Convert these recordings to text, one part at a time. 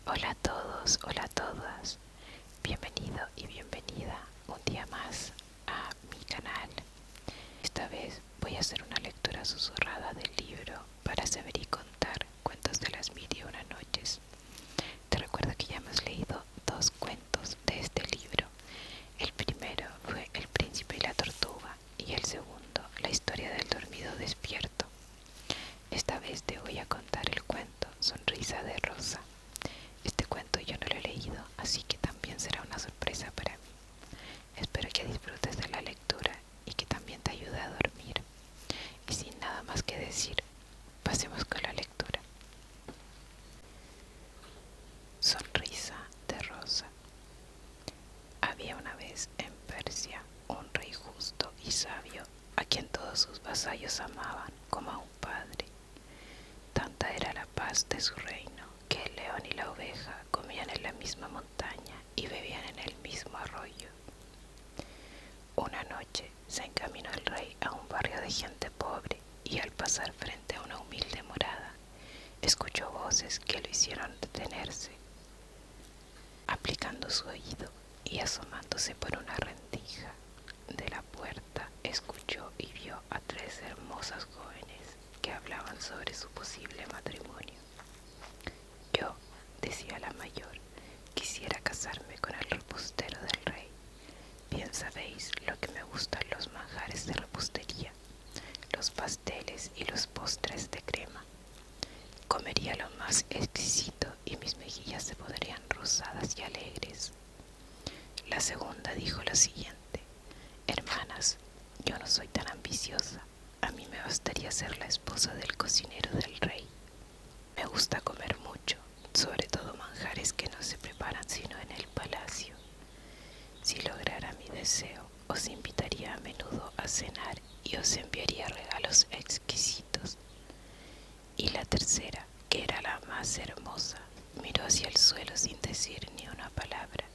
Hola a todos, hola a todas, bienvenido y bienvenida un día más a mi canal. Esta vez voy a hacer una lectura susurrada del libro Para saber y contar cuentos de las mil y una noches. Te recuerdo que ya hemos leído dos cuentos de este libro. El primero fue El príncipe y la tortuga y el segundo, La historia del dormido despierto. Esta vez te voy a contar el cuento Sonrisa de Rosa. Este cuento yo no lo he leído, así que también será una sorpresa para mí. Espero que disfrutes de la lectura y que también te ayude a dormir. Y sin nada más que decir, pasemos con la lectura. Sonrisa de Rosa. Había una vez en Persia un rey justo y sabio, a quien todos sus vasallos amaban como a un padre. Tanta era la paz de su reino que el león y la oveja comían en la misma montaña y bebían en el mismo arroyo. Una noche se encaminó el rey a un barrio de gente pobre y al pasar frente a una humilde morada, escuchó voces que lo hicieron detenerse. Aplicando su oído y asomándose por una rendija de la puerta, escuchó y vio a tres hermosas jóvenes que hablaban sobre su posible matrimonio. Yo, decía la mayor, quisiera casarme con el repostero del rey. Bien sabéis lo que me gustan los manjares de repostería, los pasteles y los postres de crema. Comería lo más exquisito y mis mejillas se pondrían rosadas y alegres. La segunda dijo lo siguiente: hermanas, yo no soy tan ambiciosa. A mí me bastaría ser la esposa del cocinero del rey. Me gusta comer mucho, sobre todo manjares que no se preparan sino en el palacio. Si lograra mi deseo, os invitaría a menudo a cenar y os enviaría regalos exquisitos. Y la tercera, que era la más hermosa, miró hacia el suelo sin decir ni una palabra.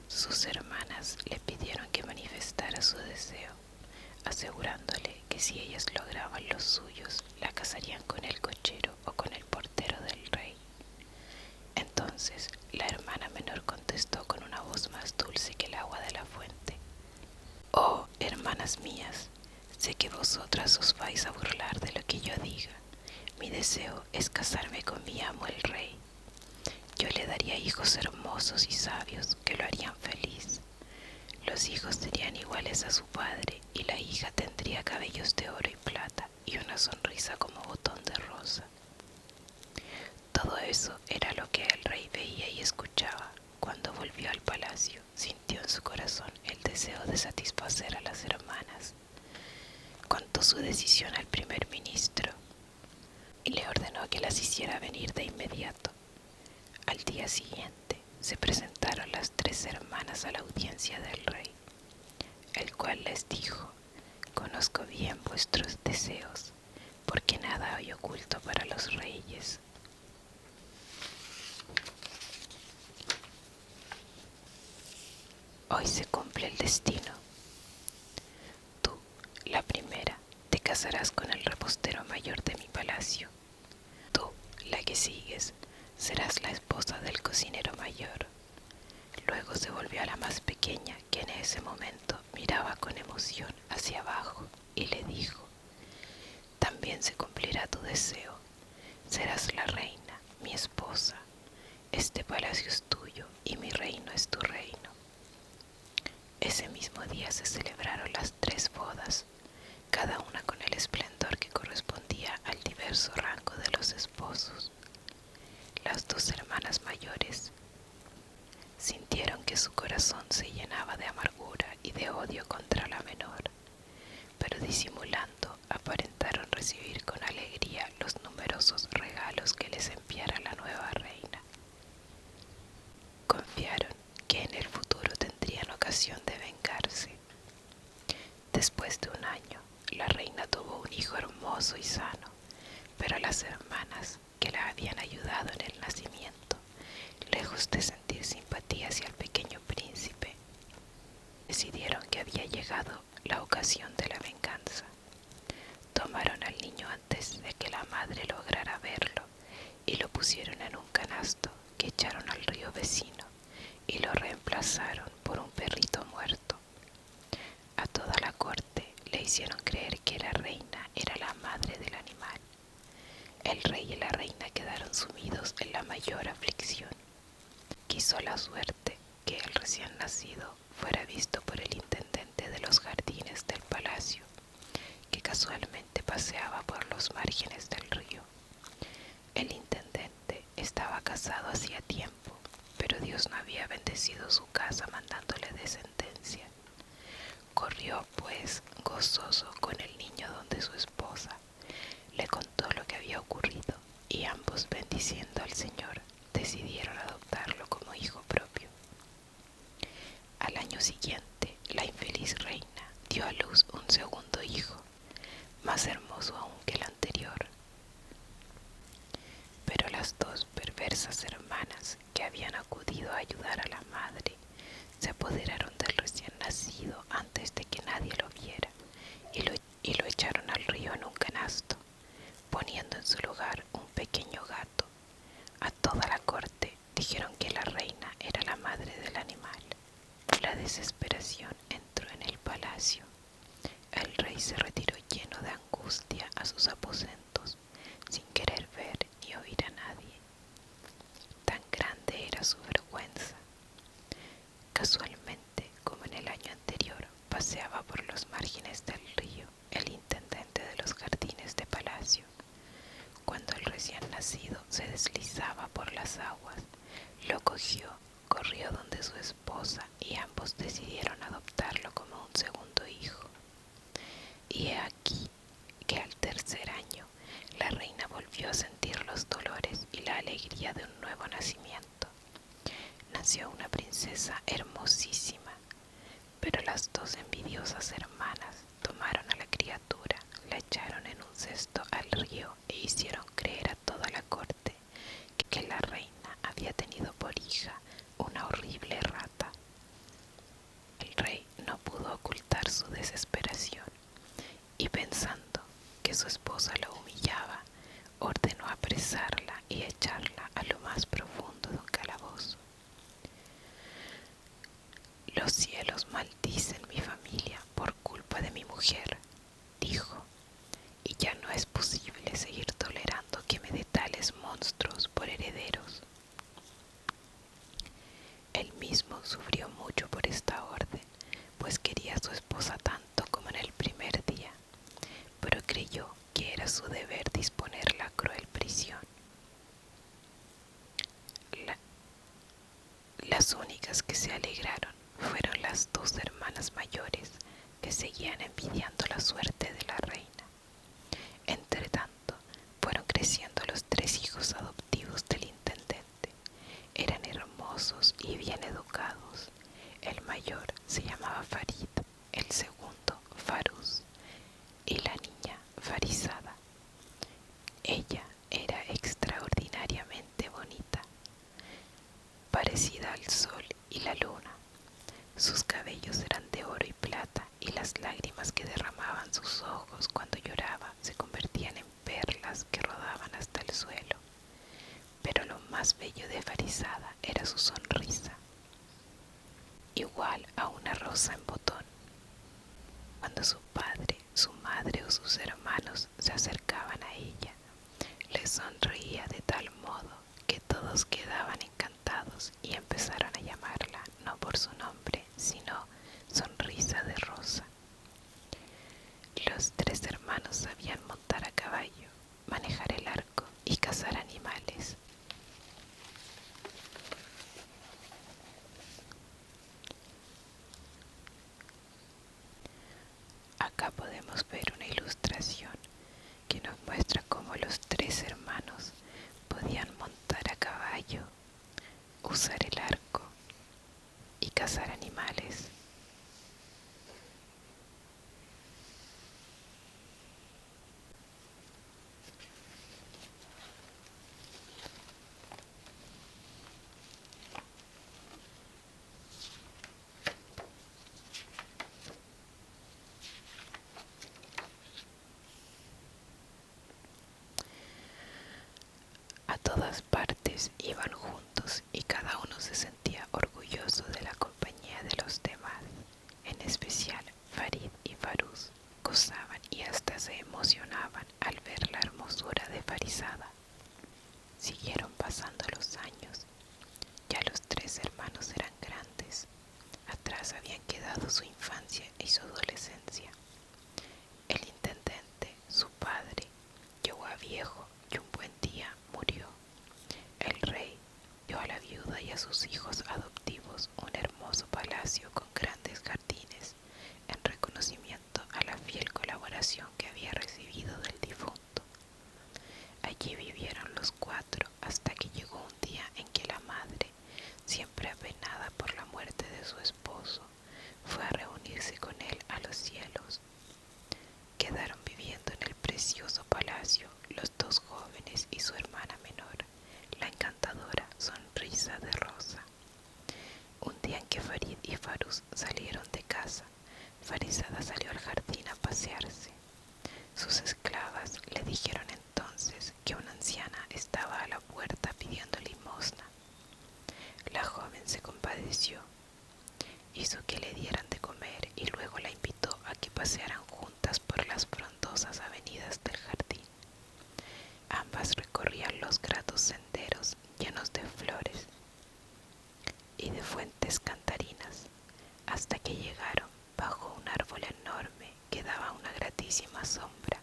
Sus hermanas le pidieron que manifestara su deseo, asegurándole que si ellas lograban los suyos, la casarían con el cochero o con el portero del rey. Entonces la hermana menor contestó con una voz más dulce que el agua de la fuente: oh, hermanas mías, sé que vosotras os vais a burlar de lo que yo diga. Mi deseo es casarme con mi amo el rey. Yo le daría hijos hermosos y sabios que lo harían feliz. Los hijos serían iguales a su padre y la hija tendría cabellos de oro y plata y una sonrisa como botón de rosa. Todo eso era lo que el rey veía y escuchaba. Cuando volvió al palacio, sintió en su corazón el deseo de satisfacer a las hermanas. Contó su decisión al primer ministro y le ordenó que las hiciera venir de inmediato. Al día siguiente se presentaron las tres hermanas a la audiencia del rey, el cual les dijo: conozco bien vuestros deseos, porque nada hay oculto para los reyes. Hoy se cumple el destino. Tú, la primera, te casarás con el repostero mayor de mi palacio. Tú, la que sigues, serás la esposa del cocinero mayor. Luego se volvió a la más pequeña, que en ese momento miraba con emoción hacia abajo, y le dijo: también se cumplirá tu deseo. Serás la reina, mi esposa. Este palacio es tuyo y mi reino es tu reino. Ese mismo día se celebraron las tres bodas, cada una con el esplendor que correspondía al diverso rango de los esposos. Las dos hermanas mayores sintieron que su corazón se llenaba de amargura y de odio contra la menor, pero disimulando aparentaron recibir con alegría los numerosos regalos que les enviara la nueva reina. Confiaron que en el futuro tendrían ocasión de vengarse. Después de un año, la reina tuvo un hijo hermoso y sano, pero las hermanas que la habían ayudado en el nacimiento, lejos de sentir simpatía hacia el pequeño príncipe, decidieron que había llegado la ocasión de la venganza. Tomaron al niño antes de que la madre lograra verlo y lo pusieron en un canasto El rey y la reina quedaron sumidos en la mayor aflicción. Quiso la suerte que el recién nacido fuera visto por el intendente de los jardines del palacio, que casualmente paseaba por los márgenes del río. El intendente estaba casado hacía tiempo, pero Dios no había bendecido su casa mandándole descendencia. Corrió, pues, gozoso con el niño donde su esposa. Le contó lo que había ocurrido y ambos, bendiciendo al Señor, decidieron adoptarlo como hijo propio. Al año siguiente, la infeliz reina dio a luz un segundo hijo, más hermoso aún que el anterior. Pero las dos perversas hermanas que habían acudido a ayudar a la madre se apoderaron del recién nacido antes de que nadie lo viera y lo echaron al río en un canasto, poniendo en su lugar un pequeño gato. A toda la corte dijeron que la reina era la madre del animal. La desesperación entró en el palacio. El rey se retiró lleno de angustia a sus aposentos, sin querer ver ni oír a nadie. Tan grande era su vergüenza. Casualmente, como en el año anterior, paseaba por los márgenes del río el intendente de los jardines de palacio. Cuando el recién nacido se deslizaba por las aguas, lo cogió, corrió donde su esposa y ambos decidieron adoptarlo como un segundo hijo. Y he aquí que al tercer año la reina volvió a sentir los dolores y la alegría de un nuevo nacimiento. Nació una princesa hermosísima, pero las dos envidiosas hermanas tomaron a la criatura, la echaron en un cesto al río e hicieron creer a toda la corte que la reina había tenido por hija una horrible rata. El rey no pudo ocultar su desesperación y, pensando que su esposa lo humillaba, ordenó apresarla y echarla a lo más profundo de un calabozo. Los cielos maldicen mi familia por culpa de mi mujer, dijo, y ya no es posible seguir tolerando que me dé tales monstruos por herederos. Él mismo sufrió mucho por esta orden, pues quería a su esposa tanto como en el primer día, pero creyó que era su deber disponer la cruel prisión. Las únicas que se alegraron fueron las dos hermanas mayores, que seguían envidiando la suerte de la reina. Entretanto, fueron creciendo los tres hijos adoptivos del intendente. Eran hermosos y bien educados. El mayor se llamaba Farid, el segundo Faruz y la niña Farizada. Ella era extraordinariamente bonita, parecida al sol y la luna. Sus cabellos eran de oro y plata, y las lágrimas que derramaban sus ojos cuando lloraba se convertían en perlas que rodaban hasta el suelo. Pero lo más bello de Farizada era su sonrisa, igual a una rosa en botón. Cuando su padre, su madre o sus hermanos se acercaban a ella, les sonreía de tal modo que todos quedaban encantados y empezaron a llamarla no por su nombre, sino Sonrisa de Rosa. Los tres hermanos sabían montar a caballo, manejar el arco y cazar animales. Acá podemos ver una ilustración que nos muestra cómo los tres hermanos podían montar a caballo, usar el arco y cazar animales. A todas partes iban juntos y cada uno se sentía orgulloso de la compañía de los demás. En especial, Farid y Faruz gozaban y hasta se emocionaban al ver la hermosura hermosura de Farisada. Siguieron pasando los años. Ya los tres hermanos eran grandes. Atrás habían quedado su infancia y su adolescencia. El intendente, su padre, llegó a viejo y un buen día murió. El rey dio a la viuda y a sus hijos adoptivos un hermoso palacio con grandes jardines, en reconocimiento a la fiel colaboración que había recibido del difunto. Allí vivieron los cuatro hasta que llegó un día en que la madre, siempre apenada por la muerte de su esposo, fue a reunirse con él a los cielos. Quedaron viviendo en el precioso palacio los dos jóvenes y su hermana menor, la encantadora sonrisa de Rosa. Un día en que Farid y Farus salieron de casa, Farisada salió al jardín a pasearse. Sus esclavas le dijeron entonces que una anciana estaba a la puerta pidiendo limosna. La joven se compadeció, hizo que le dieran de comer y luego la invitó a que pasearan juntas por las frondosas avenidas del jardín. Ambas recorrían los gratos senderos llenos de flores y de fuentes cantarinas, hasta que llegaron bajo un árbol enorme que daba una gratísima sombra.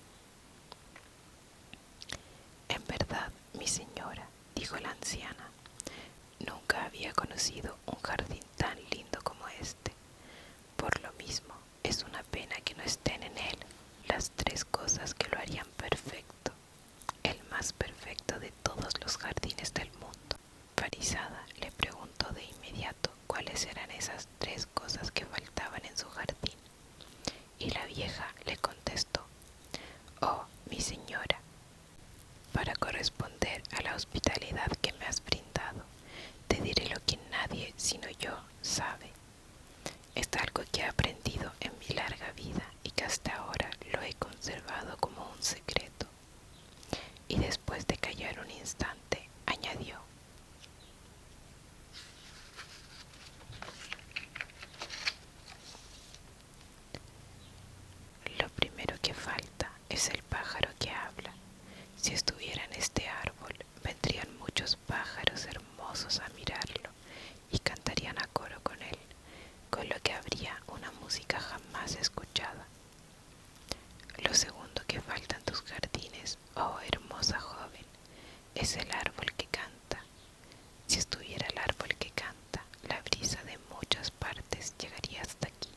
En verdad, mi señora, dijo la anciana, nunca había conocido un jardín tan lindo como este. Por lo mismo, es una pena que no estén en él las tres cosas que lo harían perfecto, el más perfecto de todos los jardines del mundo. Farisada le preguntó de inmediato cuáles eran esas tres cosas que faltaban en su jardín, y la vieja le contestó: «Oh, mi señora, para corresponder a la hospitalidad que me has brindado, te diré lo que nadie sino yo sabe. Es algo que he aprendido en mi larga vida y que hasta ahora lo he conservado como un secreto». Y después de callar un instante, añadió: «Lo primero que falta es el pájaro que habla. Si estuviera en este árbol, vendrían muchos pájaros hermosos a mirarlo y cantarían a coro con él, con lo que habría una música jamás escuchada. Lo segundo que falta en tus jardines, oh hermosa joven, es el árbol que canta. Si estuviera el árbol que canta, la brisa de muchas partes llegaría hasta aquí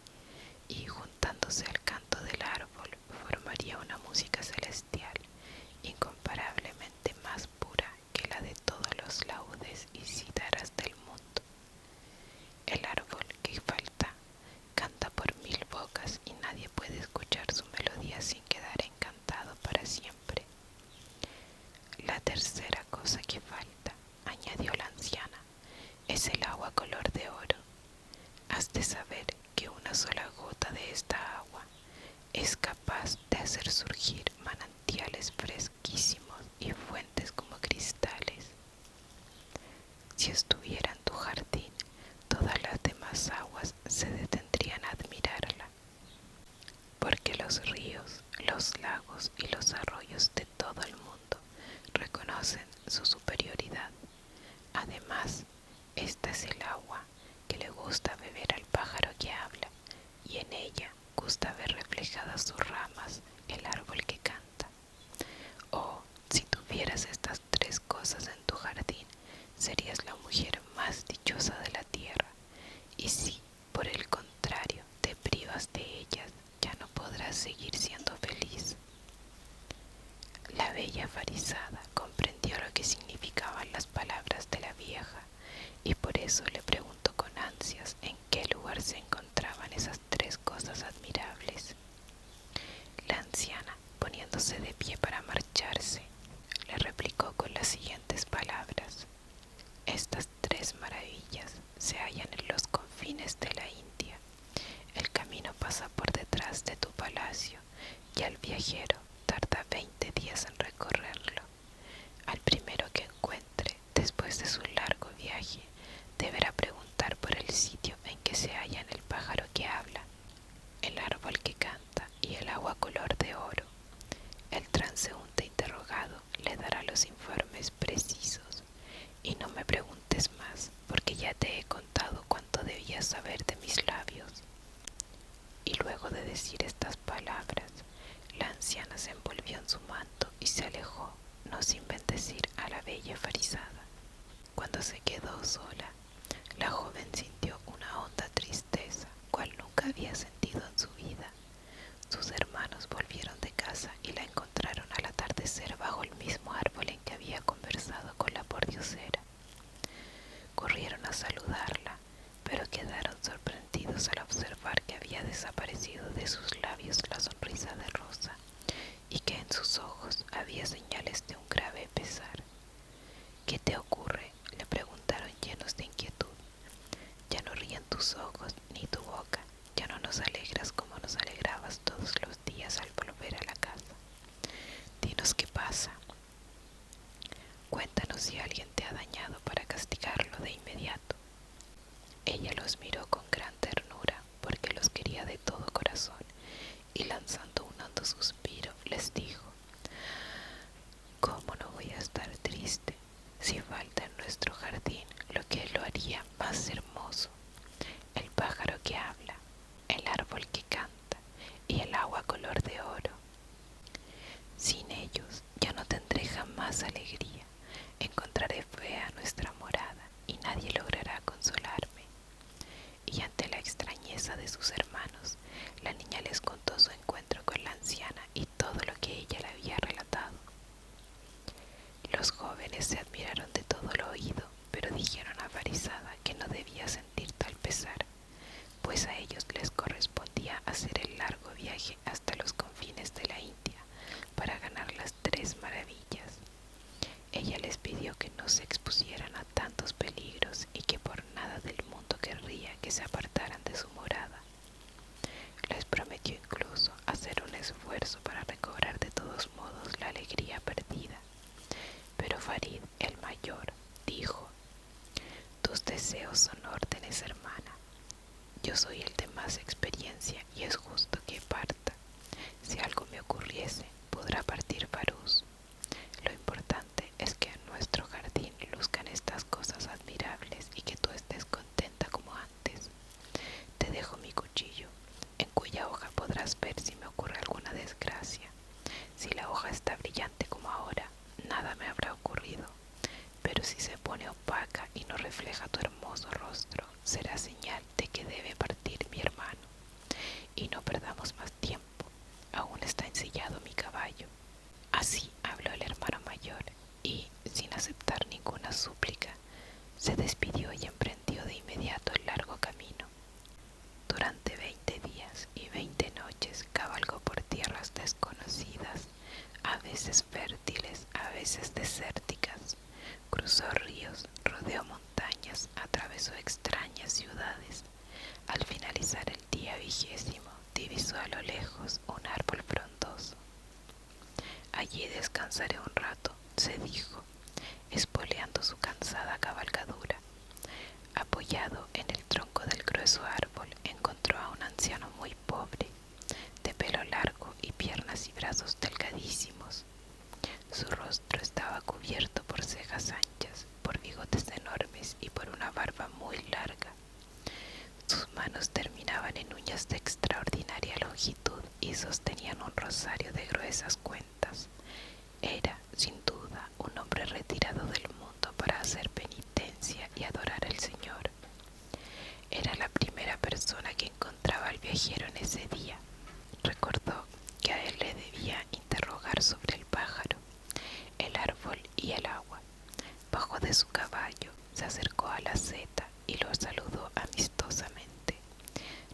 y, juntándose al canto del árbol, formaría una música celestial, incomparablemente más pura que la de todos los laudes y cítaras del mundo. El árbol que falta canta por 1000 bocas y nadie puede escuchar su melodía sin quedar encantado para siempre. La tercera cosa que falta», añadió la anciana, «es el agua color de oro. Has de saber que una sola gota de esta agua es capaz de hacer surgir manantiales fresquísimos y fuentes como cristales. Si estuviera en tu jardín, todas las demás aguas se detendrían a admirarla, porque los ríos, los lagos y los arroyos de todo el mundo reconocen su superioridad. Además, esta es el agua que le gusta beber al pájaro que habla, y en ella gusta ver reflejadas sus ramas el árbol que canta. Oh, si tuvieras estas tres cosas en tu jardín, serías la mujer más dichosa de la tierra, y si, por el contrario, te privas de ellas, ya no podrás seguir siendo feliz». La bella Farisada comprendió lo que significaban las palabras de la vieja, y por eso le preguntó con ansias en qué lugar se encontraban esas tres cosas admirables. La anciana, poniéndose de pie para marcharse, le replicó: nombres precisos. Y no me preguntes más, porque ya te he contado cuánto debías saber de mis labios. Y luego de decir estas palabras, la anciana se envolvió en su manto y se alejó, no sin bendecir a la bella Farisada. Cuando se quedó sola, la joven sintió una honda tristeza, cual nunca había sentido en su vida. Sus hermanos volvieron de casa y la encontraron al atardecer bajo el mismo árbol en que había conversado con la pordiosera. Corrieron a saludarla, pero quedaron sorprendidos al observar que había desaparecido de sus labios la sonrisa de Rosa y que en sus ojos había señales de un grave pesar. «¿Qué te ocurre?», le preguntaron llenos de inquietud. «Ya no ríen tus ojos ni tu boca, ya no nos alegras como nos alegrabas todos los días al volver a la casa. Dinos qué pasa. Cuéntanos si alguien te ha dañado para castigarlo de inmediato». Ella los miró con gran ternura, porque los quería de todo corazón, y lanzando un hondo suspiro, les dijo: «¿Cómo no voy a estar triste si falta en nuestro jardín lo que lo haría más hermoso? El pájaro que habla, el árbol que canta y el agua color de oro. Sin ellos ya no tendré jamás alegría. Encontraré fea nuestra morada y nadie logrará consolarme». Y ante la extrañeza de sus hermanos, la niña les contó su encuentro con la anciana y todo lo que ella le había relatado. Los jóvenes se admiraron de todo lo oído, pero dijeron a Farisada que no debía sentir tal pesar, pues a ellos les correspondía hacer el largo viaje hasta los confines de la India para ganar las 3 maravillas. Ella les pidió que no se expusieran a tantos peligros y que por nada del mundo querría que se apartaran de su morada. Les prometió incluso hacer un esfuerzo para recobrar de todos modos la alegría perdida. Pero Farid, el mayor, dijo: «Tus deseos son órdenes, hermana. Yo soy el de más experiencia y es justo que parta. Si algo me ocurriese, podrá partir Farús. Lo importante es que en nuestro jardín luzcan estas cosas admirables y que tú estés contenta como antes. Te dejo mi cuchillo, en cuya hoja podrás ver si me ocurre alguna desgracia. Si la hoja está brillante como ahora, nada me habrá ocurrido, pero si se pone opaca y no refleja tu hermoso rostro, será señal de que debe partir mi hermano. Y no perdamos más tiempo, aún está ensillado mi caballo». Así habló el hermano mayor, y, sin aceptar ninguna súplica, se despidió y emprendió de inmediato el largo camino. Durante 20 días y 20 noches cabalgó por tierras desconocidas, a veces fértiles, a veces desérticas. Cruzó ríos, rodeó montañas, atravesó extrañas ciudades. Al finalizar el día 20º, divisó a lo lejos un árbol frondoso. «Allí descansaré un rato», se dijo, espoleando su cansada cabalgadura. Apoyado en el tronco del grueso árbol, encontró a un anciano muy pobre, de pelo largo y piernas y brazos delgadísimos. Su rostro estaba cubierto por cejas anchas, por bigotes enormes y por una barba muy larga. Sus manos terminaban en uñas de extraordinaria longitud y sostenían un rosario de gruesas cuentas. Era, sin duda, un hombre retirado del mundo para hacer penitencia y adorar al Señor. Era la primera persona que encontraba al viajero en ese día. Recordó que a él le debía interrogar sobre el pájaro, el árbol y el agua. Bajó de su caballo, se acercó a la seta y lo saludó amistosamente.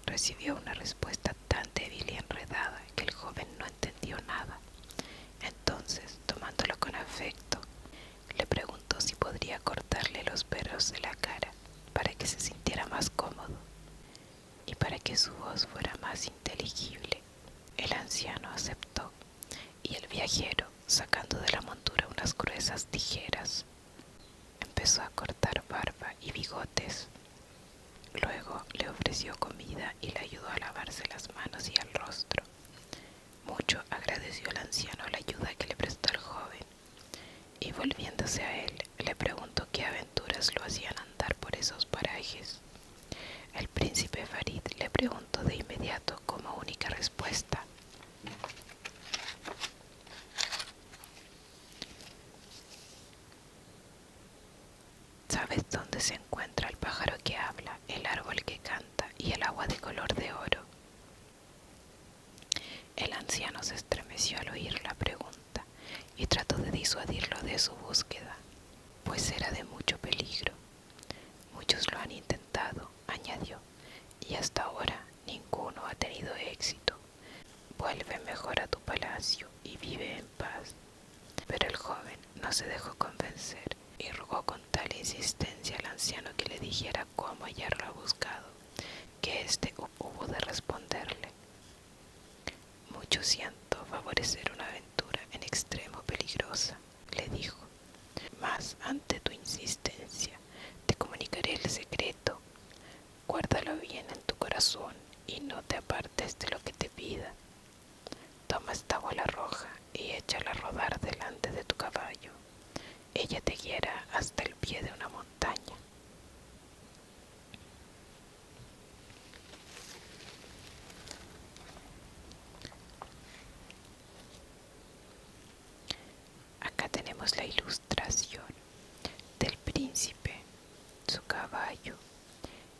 Recibió una respuesta tan débil y enredada que el joven no entendió nada. Entonces, tomándolo con afecto, le preguntó si podría cortarle los pelos de la cara para que se sintiera más cómodo y para que su voz fuera más inteligible. El anciano aceptó, y el viajero, sacando de la montura unas gruesas tijeras, empezó a cortar barba y bigotes. Luego le ofreció comida y le ayudó a lavarse las manos y el rostro. Mucho agradeció el anciano la ayuda que le prestó el joven y volvió Volviéndose a él, le preguntó qué aventuras lo hacían andar por esos parajes. El príncipe Farid le preguntó de inmediato como única respuesta: ¿sabes dónde se encuentra el pájaro que habla, el árbol que canta y el agua de color de oro? El anciano se estremeció al oír la pregunta y trató de disuadirlo de su búsqueda, pues era de mucho peligro. Muchos lo han intentado, añadió, y hasta ahora ninguno ha tenido éxito. Vuelve mejor a tu palacio y vive en paz. Pero el joven no se dejó convencer y rogó con tal insistencia al anciano que le dijera cómo hallarlo buscado, que éste hubo de responderle: mucho siento favorecer una aventura en extremo peligrosa, le dijo, mas ante tu insistencia te comunicaré el secreto. Guárdalo bien en tu corazón y no te apartes de lo que te pida. Toma esta bola roja y échala a rodar delante de tu caballo. Ella te guiará hasta el pie de una montaña. Acá tenemos la ilustración del príncipe, su caballo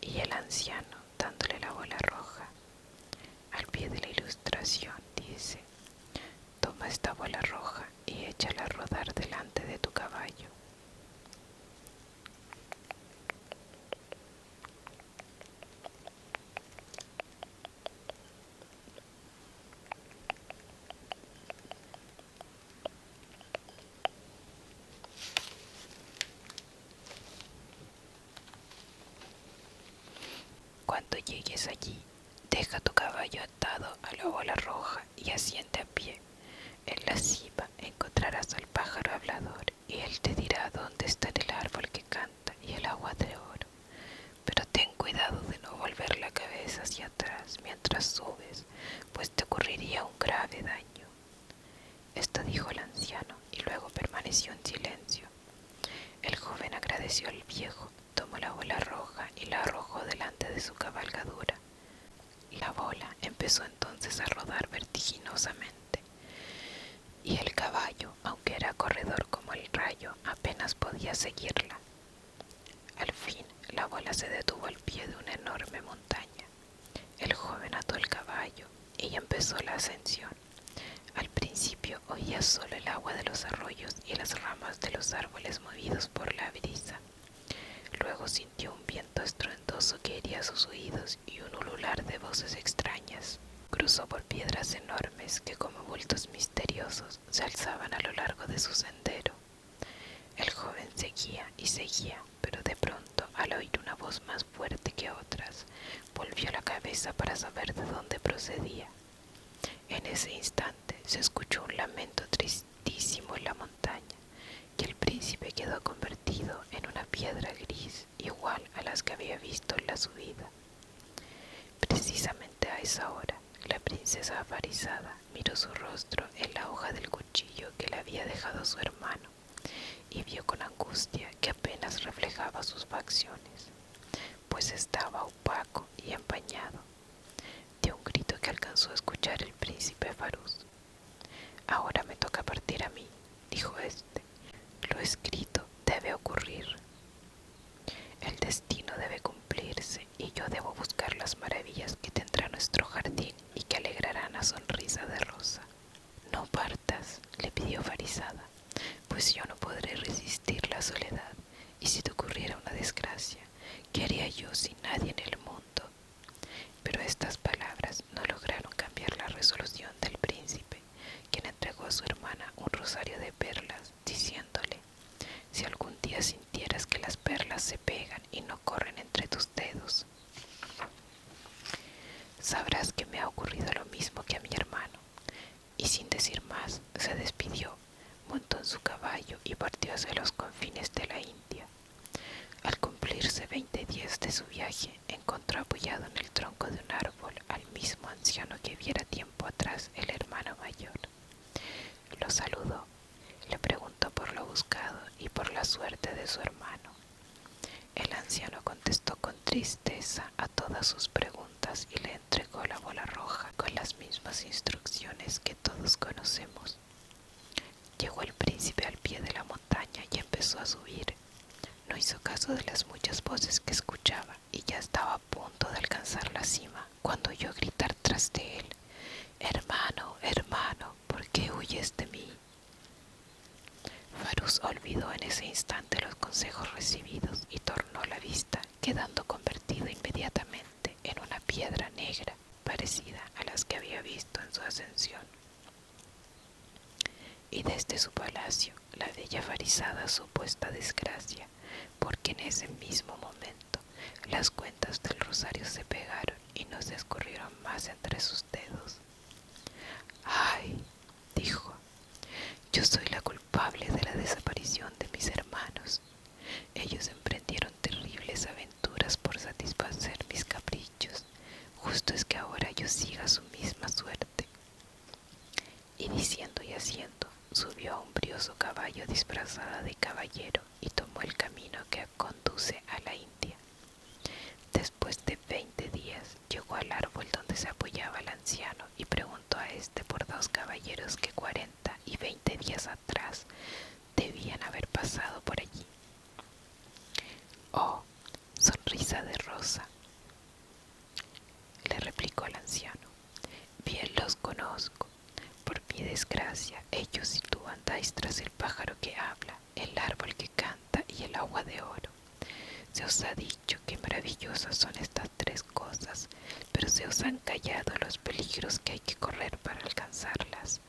y el anciano dándole la bola roja. Al pie de la ilustración dice: toma esta bola roja y échala a rodar delante de tu caballo. Cuando llegues allí, deja tu caballo atado a la bola roja y asiente a pie. En la cima encontrarás al pájaro hablador y él te dirá dónde está el árbol que canta y el agua de oro. Pero ten cuidado de no volver la cabeza hacia atrás mientras subes, pues te ocurriría un grave daño. Esto dijo el anciano y luego permaneció en silencio. El joven agradeció al viejo, tomó la bola roja y la arrojó delante de su cabalgadura. La bola empezó entonces a rodar vertiginosamente, y el caballo, aunque era corredor como el rayo, apenas podía seguirla. Al fin, la bola se detuvo al pie de una enorme montaña. El joven ató el caballo y empezó la ascensión. Al principio oía solo el agua de los arroyos y las ramas de los árboles movidos por la brisa. Luego sintió un viento estruendoso que hería sus oídos y un ulular de voces extrañas. Cruzó por piedras enormes que como bultos misteriosos se alzaban a lo largo de su sendero. El joven seguía y seguía, pero de pronto, al oír una voz más fuerte que otras, volvió la cabeza para saber de dónde procedía. En ese instante se escuchó un lamento tristísimo en la montaña, y el príncipe quedó convertido en una piedra gris igual a las que había visto en la subida. Precisamente a esa hora, la princesa Afarizada miró su rostro en la hoja del cuchillo que le había dejado su hermano y vio con angustia que apenas reflejaba sus facciones, pues estaba opaco y empañado. Dio un grito que alcanzó a escuchar el príncipe Faruz. Ahora me toca partir a mí, dijo este. Lo escrito debe ocurrir. El destino debe cumplirse y yo debo buscar las maravillas que tendrá nuestro jardín y que alegrarán a Sonrisa de Rosa. No partas, le pidió Farizada, pues yo no podré resistir la soledad, y si te ocurriera una desgracia, ¿qué haría yo sin nadie en el mundo? Pero estas palabras no lograron cambiar la resolución del príncipe, quien entregó a su hermana un rosario de perlas, diciéndole: si algún día sintieras que las perlas se pegan y no corren entre tus dedos, sabrás que me ha ocurrido lo mismo que a mi hermano. Y sin decir más, se despidió, montó en su caballo y partió hacia los confines de la India. Al cumplirse 20 días de su viaje, encontró apoyado en el tronco de un árbol al mismo anciano que viera tiempo atrás el hermano mayor. Lo saludó, le preguntó por lo buscado suerte de su hermano. El anciano contestó con tristeza a todas sus preguntas y le entregó la bola roja con las mismas instrucciones que todos conocemos. Llegó el príncipe al pie de la montaña y empezó a subir. No hizo caso de las muchas voces que escuchaba y ya estaba a punto de alcanzar la cima cuando oyó gritar tras de él: «Hermano, hermano, ¿por qué huyes de mí?». Farus olvidó en ese instante los consejos recibidos y tornó la vista, quedando convertido inmediatamente en una piedra negra parecida a las que había visto en su ascensión. Y desde su palacio la bella Farizada supo esta desgracia, porque en ese mismo momento las cuentas del rosario se pegaron y no se escurrieron más entre sus dedos. «¡Ay!», dijo, «yo soy la culpable de la desaparición de mis hermanos. Ellos emprendieron terribles aventuras por satisfacer mis caprichos. Justo es que ahora yo siga su misma suerte». Y diciendo y haciendo, subió a un brioso caballo disfrazada de caballero y tomó el camino que conduce a la India. Después de 20 días llegó al árbol donde se apoyaba el anciano y preguntó a éste por dos caballeros que 40 y 20 días atrás debían haber pasado por allí. «Oh, sonrisa de rosa», le replicó el anciano, «bien los conozco. Por mi desgracia, ellos y tú andáis tras el pájaro que habla, el árbol que canta y el agua de oro. Se os ha dicho que maravillosas son estas tres cosas, pero se os han callado los peligros que hay que correr para alcanzarlas.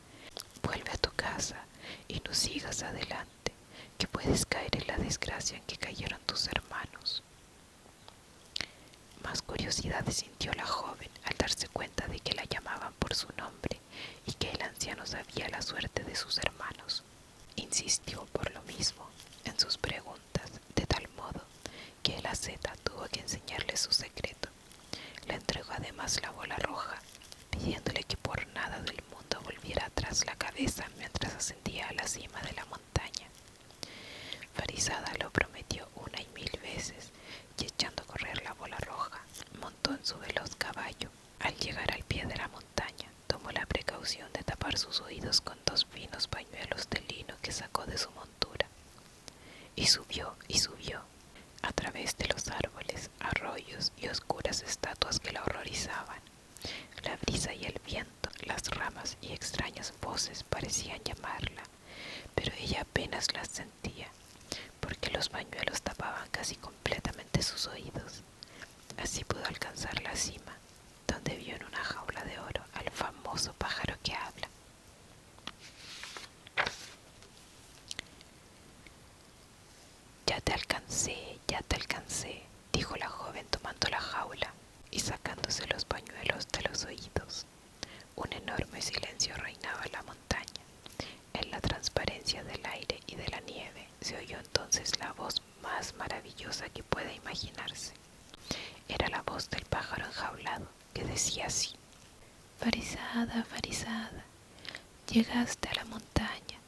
Vuelve a tu casa y no sigas adelante, que puedes caer en la desgracia en que cayeron tus hermanos». Más curiosidad sintió la joven al darse cuenta de que la llamaban por su nombre y que el anciano sabía la suerte de sus hermanos. Insistió por lo mismo en sus preguntas, de tal modo que el asceta tuvo que enseñarle su secreto. Le entregó además la bola roja, pidiéndole que por nada del mundo volviera atrás la cabeza mientras ascendía a la cima de la montaña. Farizada lo prometió una y 1000 veces, y echando a correr la bola roja, montó en su veloz caballo. Al llegar al pie de la montaña, tomó la precaución de tapar sus oídos con 2 finos pañuelos de lino que sacó de su montura. Y subió, a través de los árboles, arroyos y oscuras estatuas que la horrorizaban. La brisa y el viento, las ramas y extrañas voces parecían llamarla, pero ella apenas las sentía, porque los pañuelos tapaban casi completamente sus oídos. Así pudo alcanzar la cima, donde vio en una jaula de oro al famoso pájaro que habla. Ya te alcancé», dijo la joven tomando la jaula y sacándose los pañuelos de los oídos. Un enorme silencio reinaba en la montaña. En la transparencia del aire y de la nieve se oyó entonces la voz más maravillosa que pueda imaginarse. Era la voz del pájaro enjaulado, que decía así: «Farizada, Farizada, llegaste a la montaña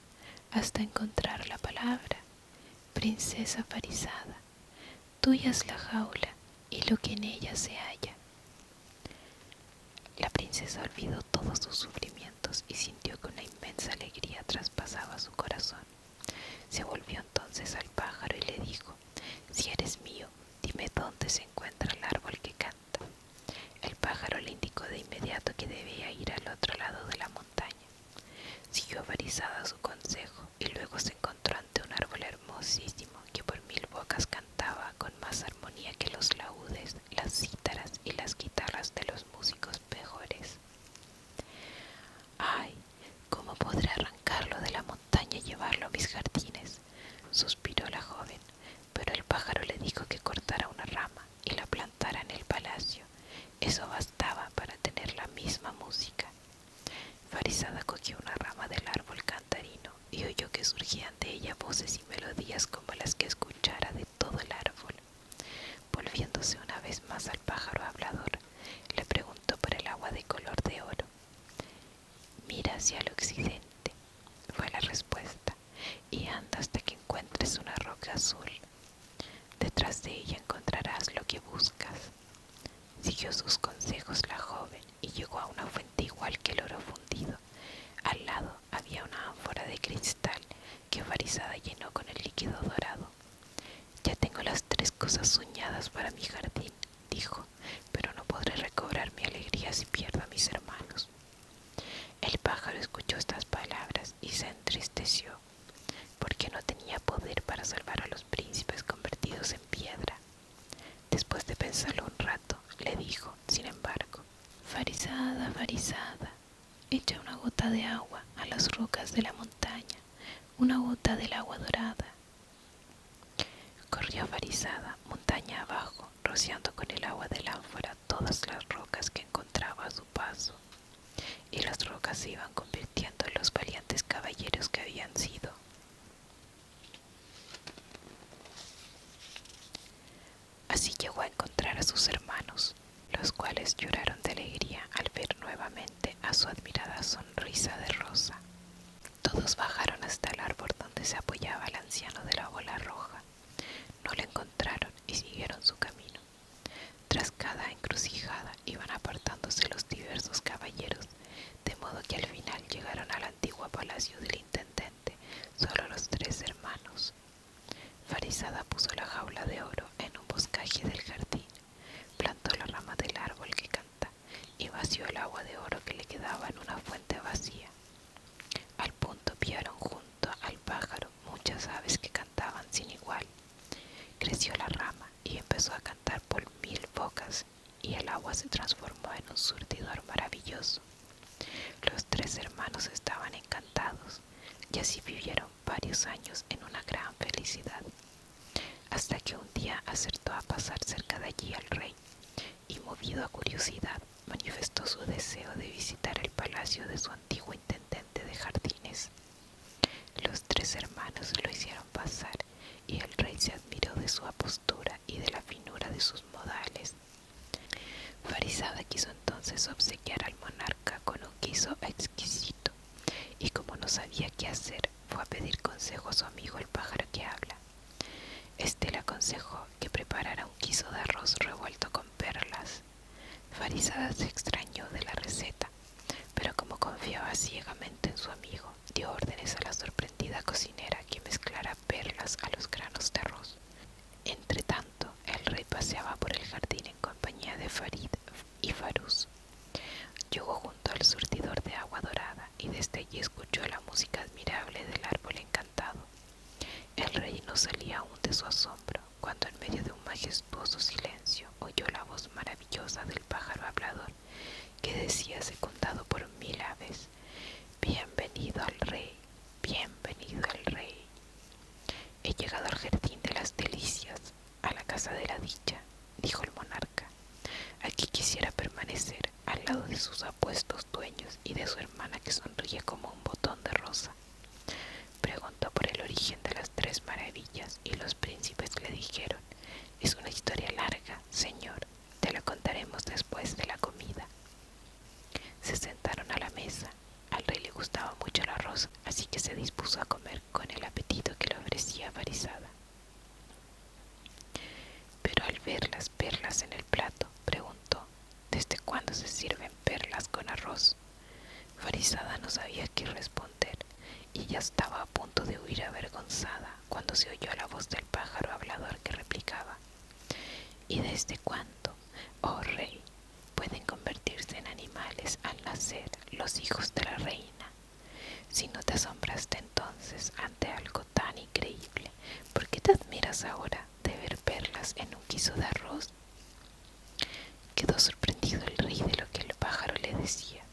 hasta encontrar la palabra. Princesa Farizada, tuya es la jaula y lo que en ella se halla». La princesa olvidó todos sus sufrimientos y sintió que una inmensa alegría traspasaba su corazón. Se volvió entonces al pájaro y le dijo: «Si eres mío, dime dónde se encuentra el árbol que canta». El pájaro le indicó de inmediato que debía ir al otro lado de la montaña. Siguió Farizada su consejo y luego se encontró ante un árbol hermosísimo que por 1000 bocas cantaba con más armonía que los laúdes, las cítaras y las guitarras de los músicos mejores. «Ay, ¿cómo podré arrancarlo de la montaña y llevarlo a mis jardines?», suspiró la joven, pero el pájaro le dijo que cortara una rama y la plantara en el palacio. Eso bastaba para tener la misma música. Farizada cogió una rama del árbol cantarino y oyó que surgían de ella voces y melodías como las que escuchara de todo el árbol. Volviéndose una vez más al pájaro hablador, le preguntó por el agua de color de oro. «Mira hacia el occidente», fue la respuesta, «y anda hasta que encuentres una roca roca azul. Detrás de ella encontrarás lo que buscas. Siguió sus consejos la joven y llegó a una fuente igual que el oro fundido. Al lado había una ánfora de cristal que Farisada llenó con el líquido dorado. Ya tengo las 3 cosas soñadas para mi jardín, dijo, pero no podré recobrar mi alegría si pierdo a mis hermanos. El pájaro escuchó estas palabras y se entristeció, porque no tenía poder para salvar a los príncipes convertidos en piedra. Después de pensarlo un rato, le dijo, sin embargo: Farisada, Farisada, echa una gota de agua a las rocas de la montaña, una gota del agua dorada. Corrió Farisada montaña abajo, rociando con el agua del ánfora todas las rocas que encontraba a su paso, y las rocas se iban convirtiendo en los valientes caballeros que habían sido. Así llegó a encontrar a sus hermanos, los cuales lloraron de alegría al ver nuevamente a su admirada sonrisa de rosa. Todos bajaron hasta el árbol donde se apoyaba el anciano de la bola roja. No lo encontraron y siguieron su camino. Tras cada encrucijada iban apartándose los diversos caballeros, de modo que al final llegaron al antiguo palacio del intendente, solo los 3 hermanos. Farisada puso la jaula de oro en un boscaje del jardín, plantó la rama del árbol que canta y vació el agua de oro que le quedaba en una fuente vacía. Al punto vieron junto al pájaro muchas aves que cantaban sin igual. Creció la rama y empezó a cantar por 1000 bocas, y el agua se transformó en un surtidor maravilloso. Los 3 hermanos estaban encantados, y así vivieron varios años en una gran felicidad, hasta que un día acertó a pasar cerca de allí el rey, y movido a curiosidad, manifestó su deseo de visitar el palacio de su antiguo intendente de jardines. Los 3 hermanos lo hicieron pasar, y el rey se admiró de su apostura y de la finura de sus modales. Farisada quiso entonces obsequiar al monarca con un guiso exquisito, y como no sabía qué hacer, fue a pedir consejo a su amigo el pájaro que habla. Este le aconsejó que preparara un guiso de arroz revuelto con perlas. Farisada se extrañó de la receta, pero como confiaba ciegamente en su amigo, dio órdenes a la sorprendida cocinera que mezclara perlas a los granos de arroz. Entretanto, el rey paseaba por el jardín en compañía de Farid y Faruz. Llegó junto al surtidor de agua dorada y desde allí escuchó la música admirable del árbol encantado. El rey no salía aún de su asombro cuando en medio de un majestuoso silencio oyó la voz maravillosa del pájaro hablador, que decía, secundado por 1000 aves: Bienvenido al rey, bienvenido al rey. He llegado al jardín de las delicias, a la casa de la dicha, dijo el monarca. Aquí quisiera permanecer, al lado de sus apuestos dueños y de su hermana que sonríe como un botón de rosa. Preguntó por el origen de las 3 maravillas y los príncipes le dijeron: es una historia larga, señor, te la contaremos después de la comida. Se sentaron a la mesa. Al rey le gustaba mucho el arroz, así que se dispuso a comer con el apetito que le ofrecía Farisada. Pero al ver las perlas en el plato, preguntó: ¿desde cuándo se sirven perlas con arroz? Farisada no sabía qué responder, y ya estaba a punto de huir avergonzada cuando se oyó la voz del pájaro hablador que replicaba: ¿y desde cuándo, oh rey, pueden convertirse en animales al nacer los hijos de la reina? Si no te asombraste entonces ante algo tan increíble, ¿por qué te admiras ahora de ver perlas en un guiso de arroz? Quedó sorprendido el rey de lo que el pájaro le decía,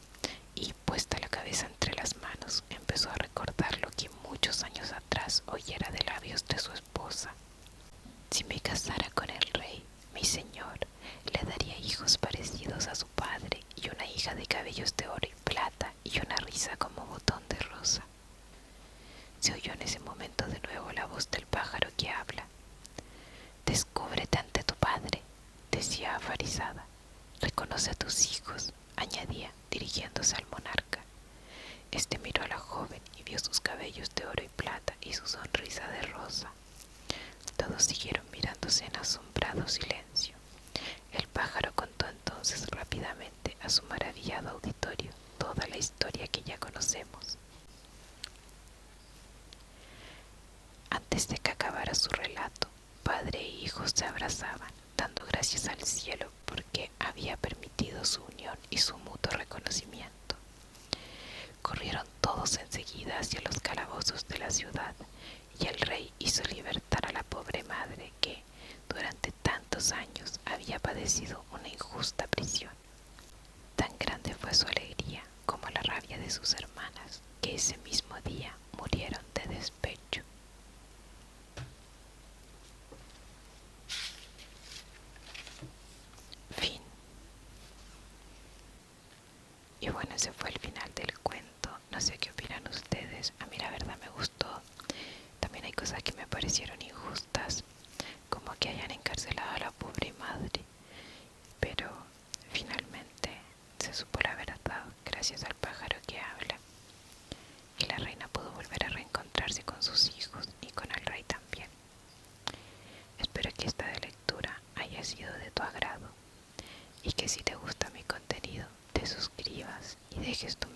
y puesta la cabeza entre las manos, empezó a recordar lo que muchos años atrás oyera de labios de su esposa. Si me casara con el rey, mi señor, le daría hijos parecidos a su padre, y una hija de cabellos de oro y plata, y una risa como botón de rosa. Se oyó en ese momento de nuevo la voz del pájaro que habla. Descúbrete ante tu padre, decía a Farisada. Reconoce a tus hijos, añadía, dirigiéndose al monarca. Este miró a la joven y vio sus cabellos de oro y plata y su sonrisa de rosa. Todos siguieron mirándose en asombrado silencio. El pájaro contó entonces rápidamente a su maravillado auditorio toda la historia que ya conocemos. Antes de que acabara su relato, padre e hijo se abrazaban, dando gracias al cielo porque había permitido su unión y su mutuo reconocimiento. Corrieron todos enseguida hacia los calabozos de la ciudad, y el rey hizo libertar a la pobre madre que, durante tantos años, había padecido una injusta prisión. Tan grande fue su alegría como la rabia de sus hermanas, que ese mismo día murieron de despecho. Fin. Y bueno, ese fue el final del cuento. No sé qué opinan ustedes. A mí la verdad me gustó. También hay cosas que me parecieron injustas, como que hayan encarcelado a la pobre madre. Pero finalmente se supo la verdad gracias al pájaro que habla. Y la reina pudo volver a reencontrarse con sus hijos y con el rey también. Espero que esta lectura haya sido de tu agrado y que si te gusta mi contenido te suscribas y dejes tu